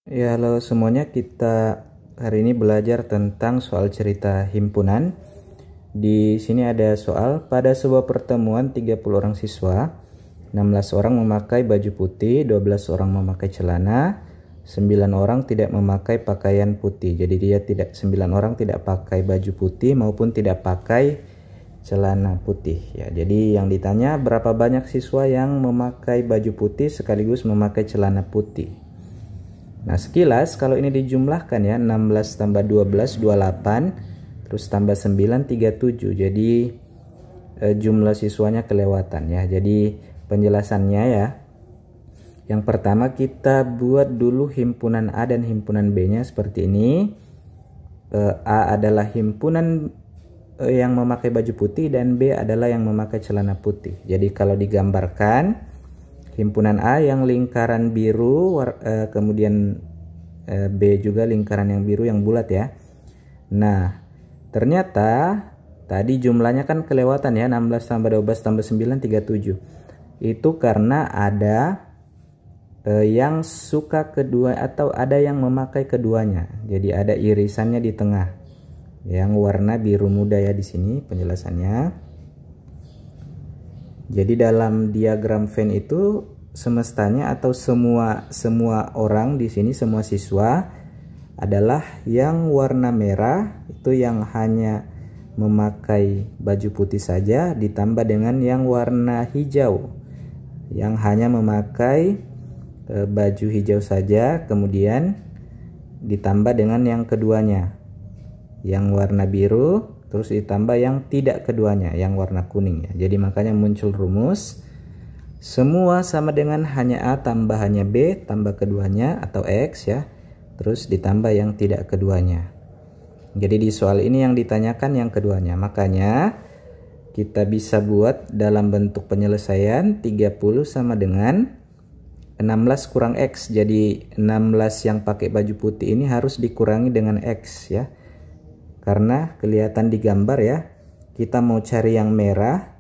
Ya, halo semuanya. Kita hari ini belajar tentang soal cerita himpunan. Di sini ada soal, pada sebuah pertemuan 30 orang siswa, 16 orang memakai baju putih, 12 orang memakai celana, 9 orang tidak memakai pakaian putih. Jadi 9 orang tidak pakai baju putih maupun tidak pakai celana putih ya. Jadi yang ditanya, berapa banyak siswa yang memakai baju putih sekaligus memakai celana putih. Nah, sekilas kalau ini dijumlahkan ya, 16 tambah 12 28, terus tambah 9 37. Jadi jumlah siswanya kelewatan ya. Jadi penjelasannya ya, yang pertama kita buat dulu himpunan A dan himpunan B-nya seperti ini. A adalah himpunan yang memakai baju putih dan B adalah yang memakai celana putih. Jadi kalau digambarkan, himpunan A yang lingkaran biru, kemudian B juga lingkaran yang biru yang bulat ya. Nah, ternyata tadi jumlahnya kan kelewatan ya, 16 tambah 12 tambah 9 37. Itu karena ada yang suka kedua atau ada yang memakai keduanya. Jadi ada irisannya di tengah. Yang warna biru muda ya di sini penjelasannya. Jadi dalam diagram Venn itu semestanya atau semua orang di sini, semua siswa adalah yang warna merah itu yang hanya memakai baju putih saja, ditambah dengan yang warna hijau yang hanya memakai baju hijau saja, kemudian ditambah dengan yang keduanya yang warna biru, terus ditambah yang tidak keduanya yang warna kuning ya. Jadi makanya muncul rumus semua sama dengan hanya A tambah hanya B tambah keduanya atau X ya, terus ditambah yang tidak keduanya. Jadi di soal ini yang ditanyakan yang keduanya, makanya kita bisa buat dalam bentuk penyelesaian 30 sama dengan 16 kurang X. Jadi 16 yang pakai baju putih ini harus dikurangi dengan X ya, karena kelihatan di gambar ya, kita mau cari yang merah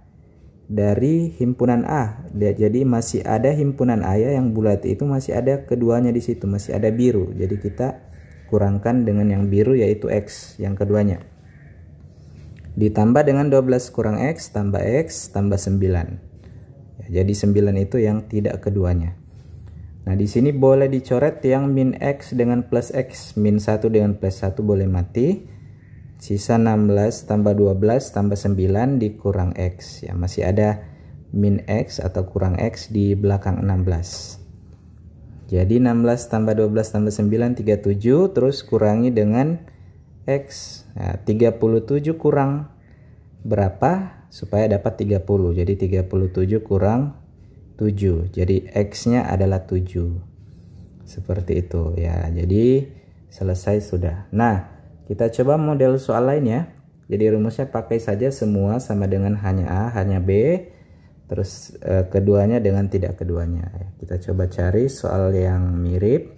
dari himpunan A. Jadi masih ada himpunan A ya, yang bulat itu masih ada keduanya di situ, masih ada biru. Jadi kita kurangkan dengan yang biru yaitu X yang keduanya. Ditambah dengan 12 kurang X tambah 9. Ya, jadi 9 itu yang tidak keduanya. Nah, di sini boleh dicoret yang min X dengan plus X, min 1 dengan plus 1 boleh mati. Sisa 16 tambah 12 tambah 9 dikurang X ya, masih ada min X atau kurang X di belakang 16. Jadi 16 tambah 12 tambah 9 37, terus kurangi dengan X. Nah, 37 kurang berapa supaya dapat 30. Jadi 37 kurang 7. Jadi X-nya adalah 7. Seperti itu ya. Jadi selesai sudah. Nah, kita coba model soal lain ya. Jadi rumusnya pakai saja semua sama dengan hanya A, hanya B, terus keduanya dengan tidak keduanya. Kita coba cari soal yang mirip.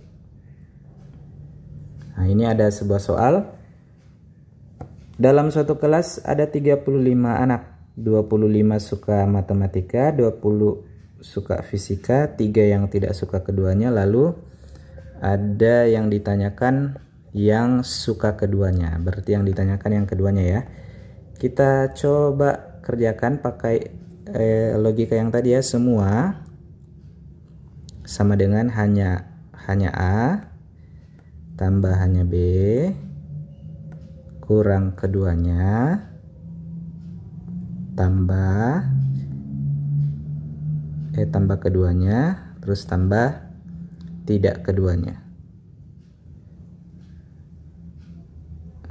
Nah, ini ada sebuah soal. Dalam suatu kelas ada 35 anak. 25 suka matematika, 20 suka fisika, 3 yang tidak suka keduanya. Lalu ada yang ditanyakan yang suka keduanya, berarti yang ditanyakan yang keduanya ya. Kita coba kerjakan pakai logika yang tadi ya, semua sama dengan hanya A tambah hanya B kurang keduanya tambah keduanya terus tambah tidak keduanya.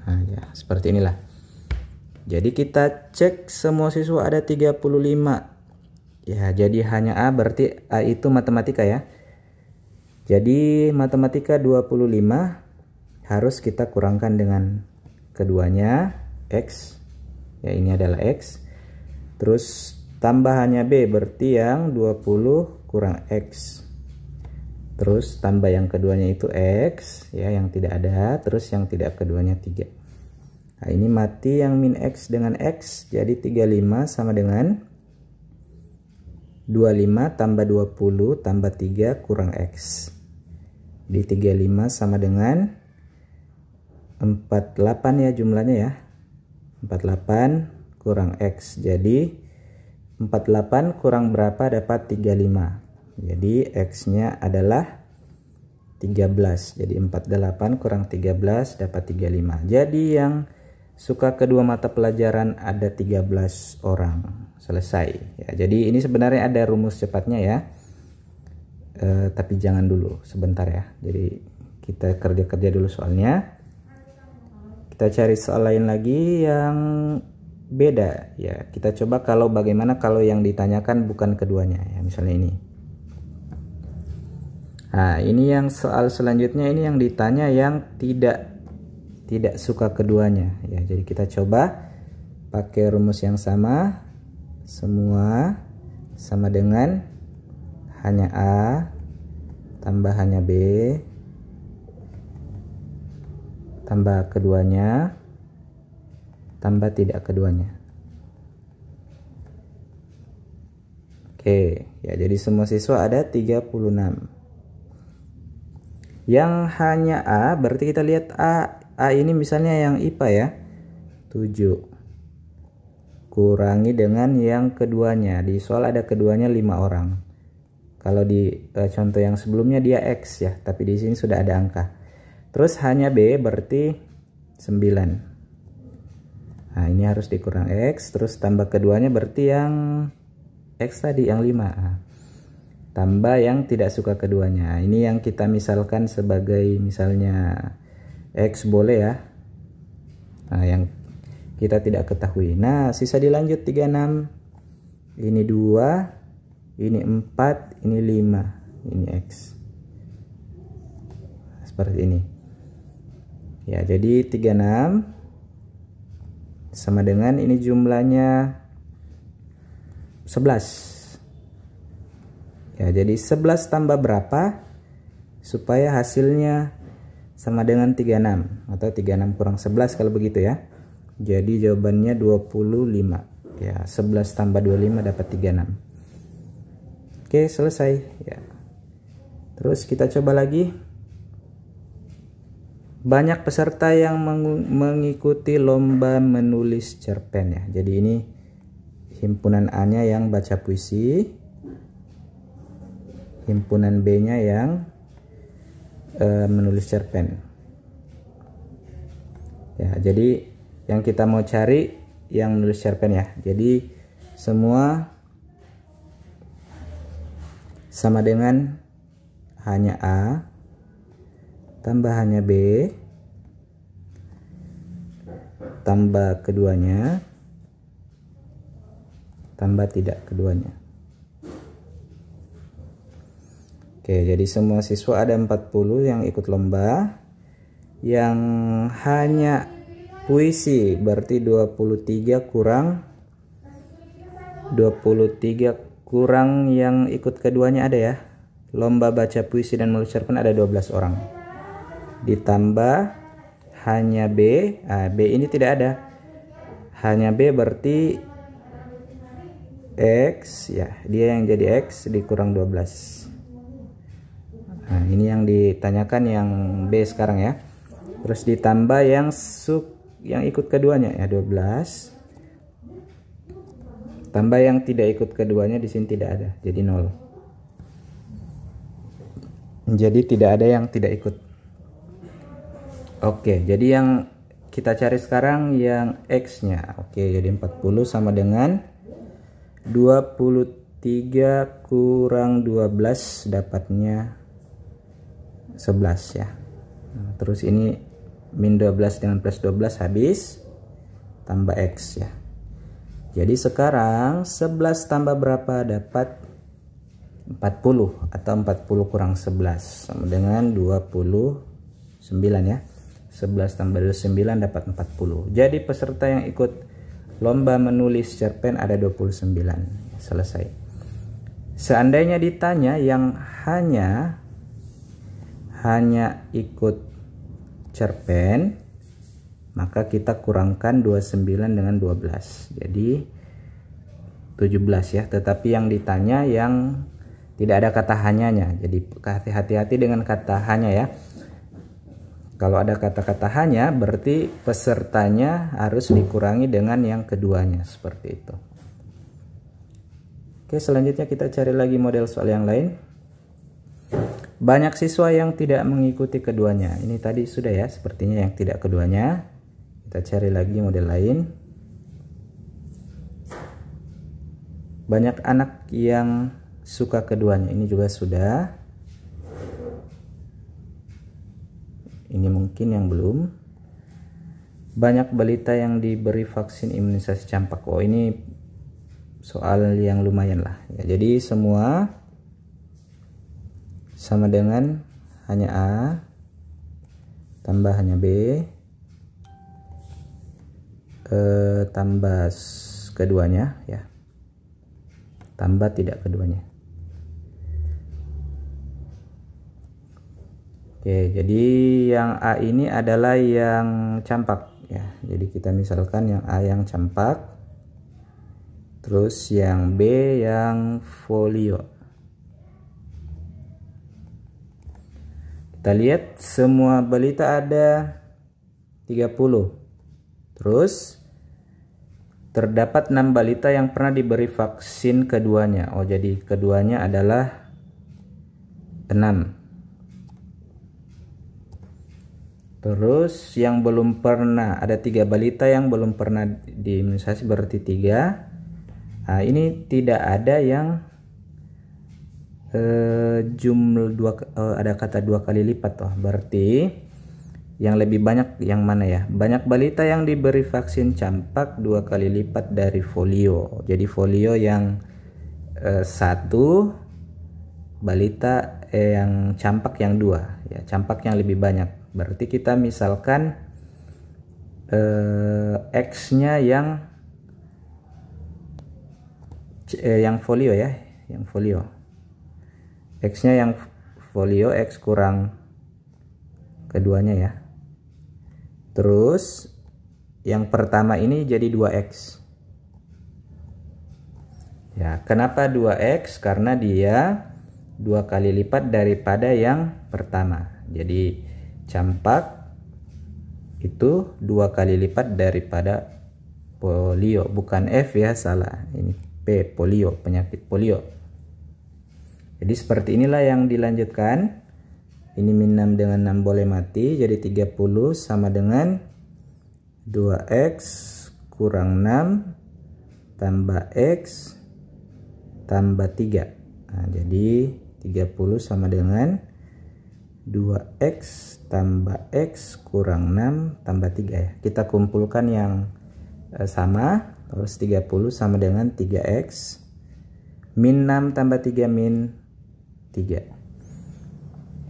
Nah, ya, seperti inilah. Jadi kita cek semua siswa ada 35. Ya, jadi hanya A, berarti A itu matematika ya. Jadi matematika 25 harus kita kurangkan dengan keduanya X. Ya, ini adalah X. Terus tambahannya B, berarti yang 20 kurang X. Terus tambah yang keduanya itu X ya, yang tidak ada, terus yang tidak keduanya 3. Nah, ini mati yang min X dengan X, jadi 35 sama dengan 25 tambah 20 tambah 3 kurang X. Di 35 sama dengan 48 ya jumlahnya ya. 48 kurang X. Jadi 48 kurang berapa dapat 35. Jadi X-nya adalah 13. Jadi 48 kurang 13 dapat 35. Jadi yang suka kedua mata pelajaran ada 13 orang. Selesai ya. Jadi ini sebenarnya ada rumus cepatnya ya. Tapi jangan dulu, sebentar ya. Jadi kita kerja dulu soalnya. Kita cari soal lain lagi yang beda ya. Kita coba kalau bagaimana kalau yang ditanyakan bukan keduanya ya, misalnya ini. Nah, ini yang soal selanjutnya, ini yang ditanya yang tidak suka keduanya ya. Jadi kita coba pakai rumus yang sama. Semua sama dengan hanya A tambah hanya B tambah keduanya tambah tidak keduanya. Oke ya, jadi semua siswa ada 36. Yang hanya A berarti kita lihat A ini misalnya yang IPA ya, 7 kurangi dengan yang keduanya. Di soal ada keduanya 5 orang. Kalau di contoh yang sebelumnya dia X ya, tapi di sini sudah ada angka. Terus hanya B berarti 9. Nah, ini harus dikurang X, terus tambah keduanya berarti yang X tadi yang 5. Nah, tambah yang tidak suka keduanya. Ini yang kita misalkan sebagai misalnya X boleh ya. Nah, yang kita tidak ketahui. Nah, sisa dilanjut 36. Ini 2, ini 4, ini 5, ini X. Seperti ini. Ya, jadi 36 sama dengan ini jumlahnya 11. Ya, jadi 11 tambah berapa supaya hasilnya sama dengan 36 atau 36 kurang 11 kalau begitu ya. Jadi jawabannya 25. Ya, 11 tambah 25 dapat 36. Oke, selesai ya. Terus kita coba lagi. Banyak peserta yang mengikuti lomba menulis cerpen ya. Jadi ini himpunan A-nya yang baca puisi, himpunan B-nya yang menulis cerpen. Ya, jadi yang kita mau cari yang menulis cerpen ya. Jadi semua sama dengan hanya A tambah hanya B tambah keduanya tambah tidak keduanya. Oke, jadi semua siswa ada 40 yang ikut lomba. Yang hanya puisi berarti 23 kurang yang ikut keduanya ada ya. Lomba baca puisi dan menulis cerpen ada 12 orang. Ditambah hanya B. B ini tidak ada. Hanya B berarti X ya. Dia yang jadi X dikurang 12. Nah, ini yang ditanyakan yang B sekarang ya. Terus ditambah yang ikut keduanya ya 12. Tambah yang tidak ikut keduanya, di sini tidak ada, jadi 0. Jadi tidak ada yang tidak ikut. Oke, jadi yang kita cari sekarang yang X-nya. Oke, jadi 40 sama dengan 23 kurang 12 dapatnya 11 ya. Nah, terus ini min 12 dengan plus 12 habis, tambah X ya. Jadi sekarang 11 tambah berapa dapat 40 atau 40 kurang 11 sama dengan 29 ya. 11 tambah 29 dapat 40. Jadi peserta yang ikut lomba menulis cerpen ada 29. Selesai. Seandainya ditanya yang hanya ikut cerpen, maka kita kurangkan 29 dengan 12. Jadi 17 ya. Tetapi yang ditanya yang Tidak ada kata hanyanya. Jadi hati-hati dengan kata hanya ya. Kalau ada kata-kata hanya berarti pesertanya harus dikurangi dengan yang keduanya, seperti itu. Oke, selanjutnya kita cari lagi model soal yang lain. Banyak siswa yang tidak mengikuti keduanya. Ini tadi sudah ya, sepertinya yang tidak keduanya. Kita cari lagi model lain. Banyak anak yang suka keduanya. Ini juga sudah. Ini mungkin yang belum. Banyak balita yang diberi vaksin imunisasi campak. Oh, ini soal yang lumayan lah ya. Jadi semua sama dengan hanya A tambah hanya B tambah keduanya ya, tambah tidak keduanya. Oke, jadi yang A ini adalah yang campak ya. Jadi kita misalkan yang A yang campak, terus yang B yang folio. Kita lihat semua balita ada 30. Terus terdapat 6 balita yang pernah diberi vaksin keduanya. Oh, jadi keduanya adalah 6. Terus yang belum pernah, ada 3 balita yang belum pernah diimunisasi, berarti 3. Nah, ini tidak ada yang jumlah ada kata 2 kali lipat. Oh, berarti yang lebih banyak yang mana ya? Banyak balita yang diberi vaksin campak 2 kali lipat dari folio. Jadi folio yang 1, balita yang campak yang 2 ya, campak yang lebih banyak. Berarti kita misalkan X-nya yang folio ya, yang folio. X-nya yang folio, X kurang keduanya ya. Terus yang pertama ini jadi 2X. Ya, kenapa 2X? Karena dia 2 kali lipat daripada yang pertama. Jadi campak itu 2 kali lipat daripada polio, bukan F ya, salah. Ini P, polio, penyakit polio. Jadi seperti inilah yang dilanjutkan. Ini min 6 dengan 6 boleh mati, jadi 30 sama dengan 2X kurang 6 tambah X tambah 3. Nah, jadi 30 sama dengan 2X tambah X kurang 6 tambah 3 ya. Kita kumpulkan yang sama. Terus 30 sama dengan 3X min 6 tambah 3 min 3.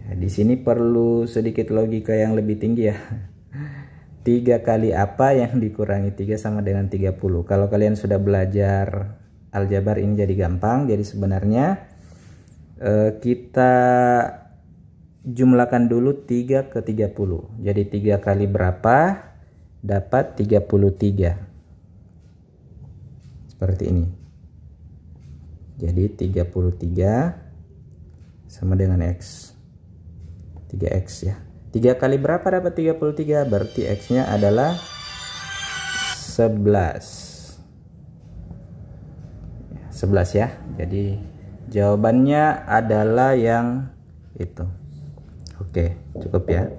Ya, di sini perlu sedikit logika yang lebih tinggi ya. 3 kali apa yang dikurangi 3 sama dengan 30. Kalau kalian sudah belajar aljabar ini jadi gampang. Jadi sebenarnya kita jumlahkan dulu 3 ke 30. Jadi 3 kali berapa? Dapat 33. Seperti ini. Jadi 33 sama dengan X. 3X ya. 3 kali berapa dapat 33? Berarti X-nya adalah 11. 11 ya. Jadi jawabannya adalah yang itu. Oke, cukup ya.